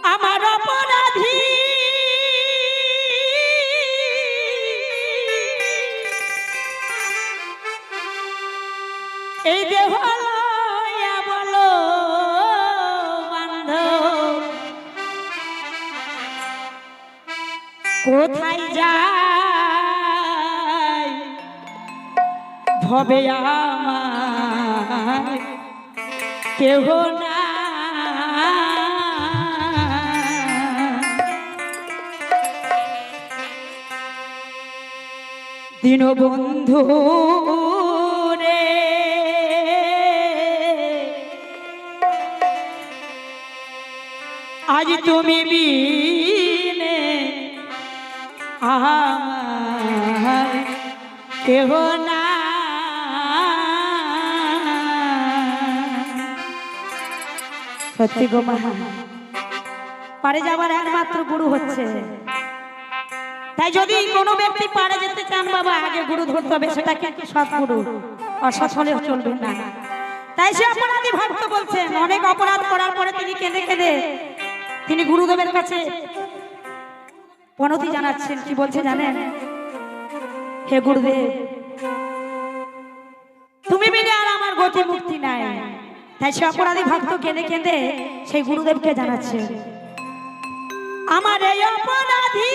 আমার অপরাধী এই দেহ লইয়া বলো বান্ধব কোথায় যায় ভবে আমার কেহ না দীনবন্ধু রে আজ তুমি বিনে আমার কেহ না সত্যি গো মা পারে যাবার একমাত্র গুরু হচ্ছে। তাই যদি কোনো ব্যক্তি পারে যেতে চান বাবা আগে গুরু ধরতে হবে, সেটাকে সৎ গুরু, অসৎ হলে চলবে না। তাই সে অপরাধী ভক্ত বলছেন অনেক অপরাধ করার পরে তিনি কেঁদে কেঁদে তিনি গুরুদেবের কাছে প্রণতি জানাচ্ছেন। কি বলছে জানেন? হে গুরুদেব তুমি বিনে আর আমার গতি মুক্তি নাই। তাই সে অপরাধী ভক্ত কেঁদে কেঁদে সেই গুরুদেবকে জানাচ্ছে আমার এই অপরাধী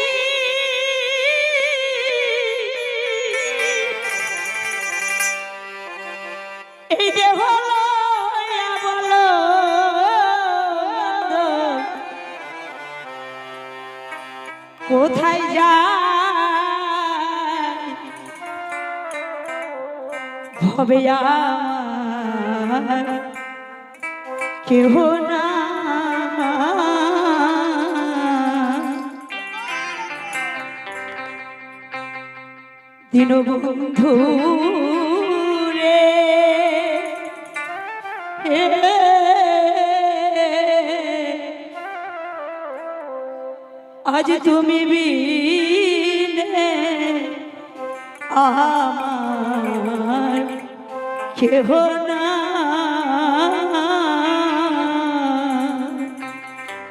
এই দেহ লইয়া বলো কোথায় যায় ভবে আমার কেহ না দীনবন্ধু রে আজ তুমি বিনে আমার কেহ না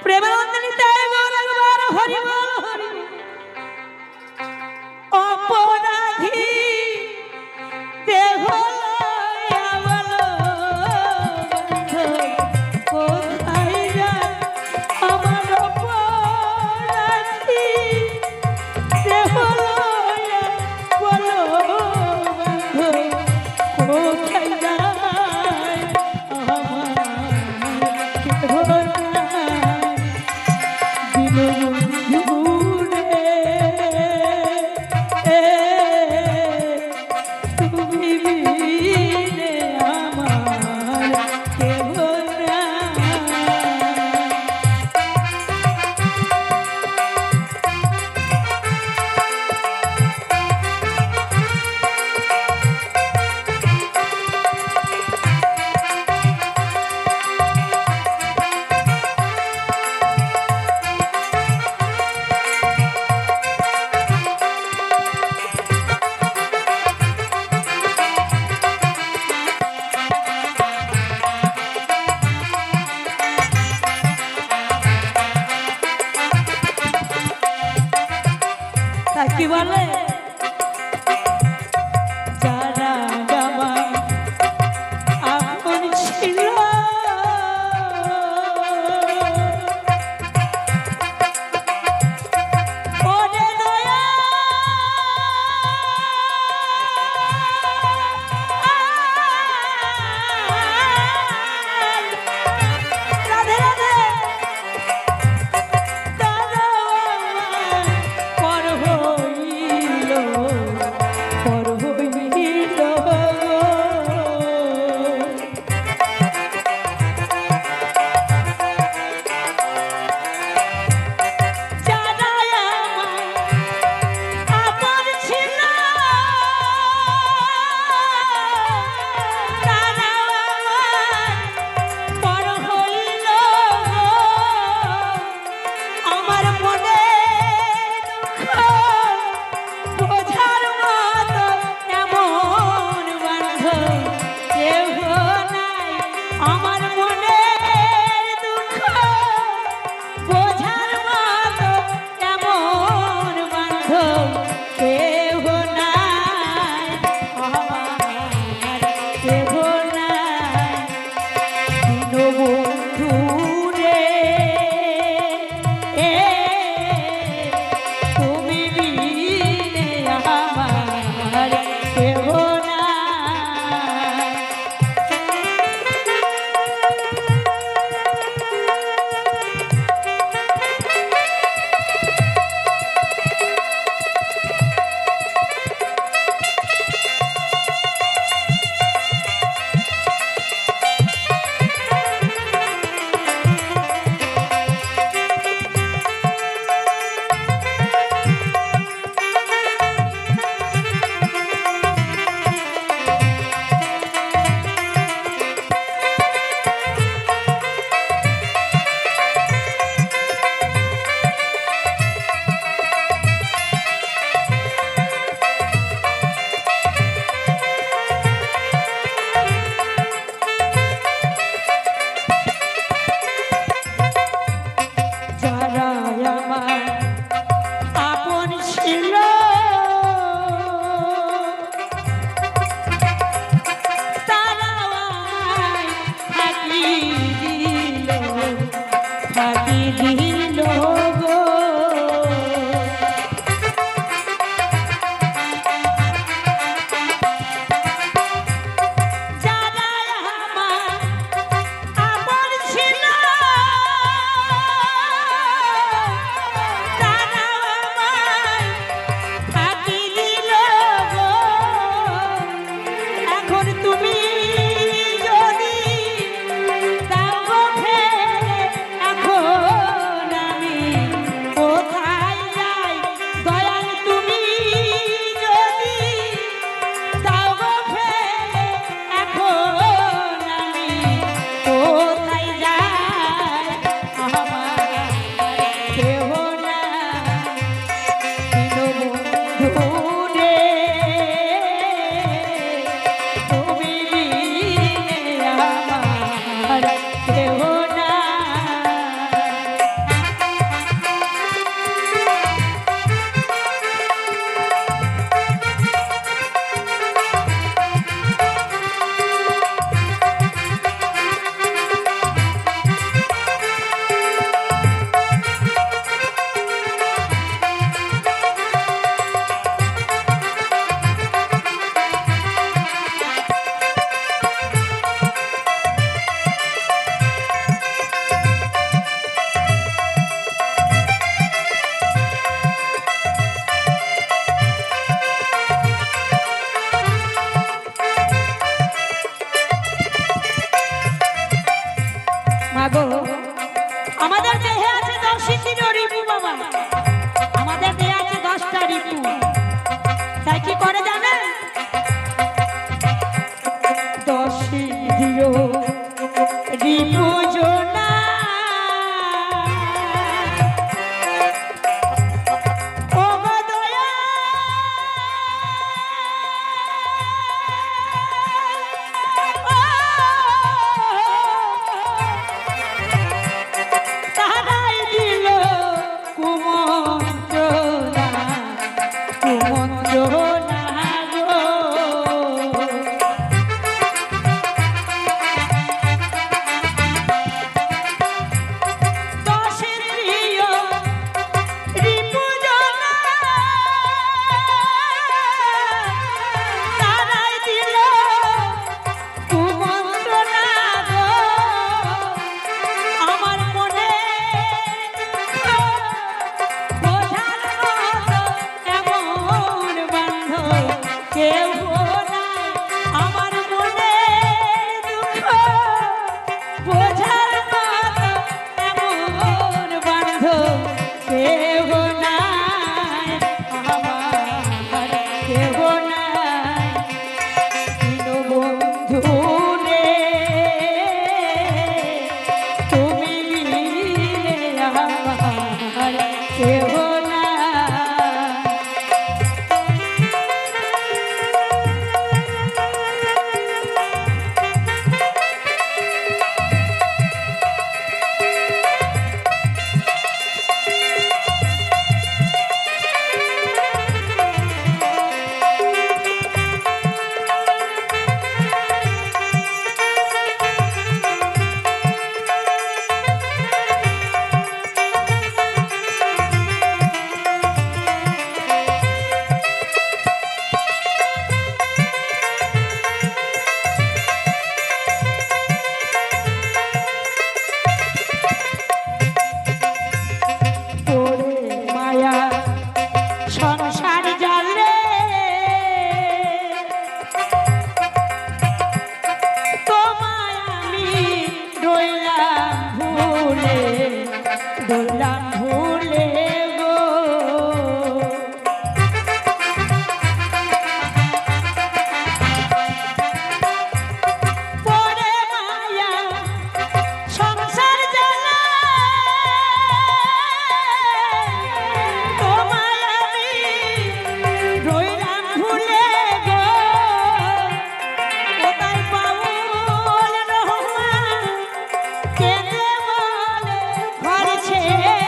প্রেমানন্দিনী তাই বল একবার হরি বল হরি অপরাধী দেহ লইয়া বলো কোথায় যায় আমার অপরাধী দেহ লইয়া বলো কোথায় যায় আমার কেহ নাই দীনবন্ধু রে তুমি বিনে আমার কেহ কি বলে যারা আমার আপন ছিল ওরে দয়া রাধে রাধে তারা পর হইল ফাঁকি দিল গো। যারা আমার আপন ছিল তারা আমায় ফাঁকি দিল গো। এখন তুমি যদি দাও গো ফেলে, এখন আমি কোথায় যাই? দয়াল তুমি যদি দাও গো ফেলে, এখন আমি কোথায় যাই? আমার কেহ না দীনবন্ধু রে, তুমি বিনে আমার কেহ না। মাগো, আমাদের দেহে আছে 10 ইন্দ্রিয় রিপু বাবা, আমাদের দেহে আছে 10টা রিপু। তাই কি করে জানেন? 10 ইন্দ্রিয় রিপু জোনা ও গো দয়া, তারাই দিল কুমন্ত্রণা, কুমন্ত্রণা গো। দশের প্রিয় রিপুজনা তারাই দিল কুমন্ত্রণা গো। আমার মনে বোঝার মতো এমন বান্ধব কেউ নাই। আমার মনে দুঃখ বোঝার মতো এমন বান্ধব কেউ নাই। আমার কেউ নাই দীনবন্ধু রে, তুমি বিনে আমার কেহ না। তোরে মায়া সংসার জালে তোমায় আমি রইলাম ভুলে, রইলাম ভুলে গো। তোরে মায়া সংসার জালে তোমায় আমি রইলাম ভুলে গো। কোথায় বাউল রহমান কেঁদে বলে ঘর ছেড়ে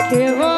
কেহ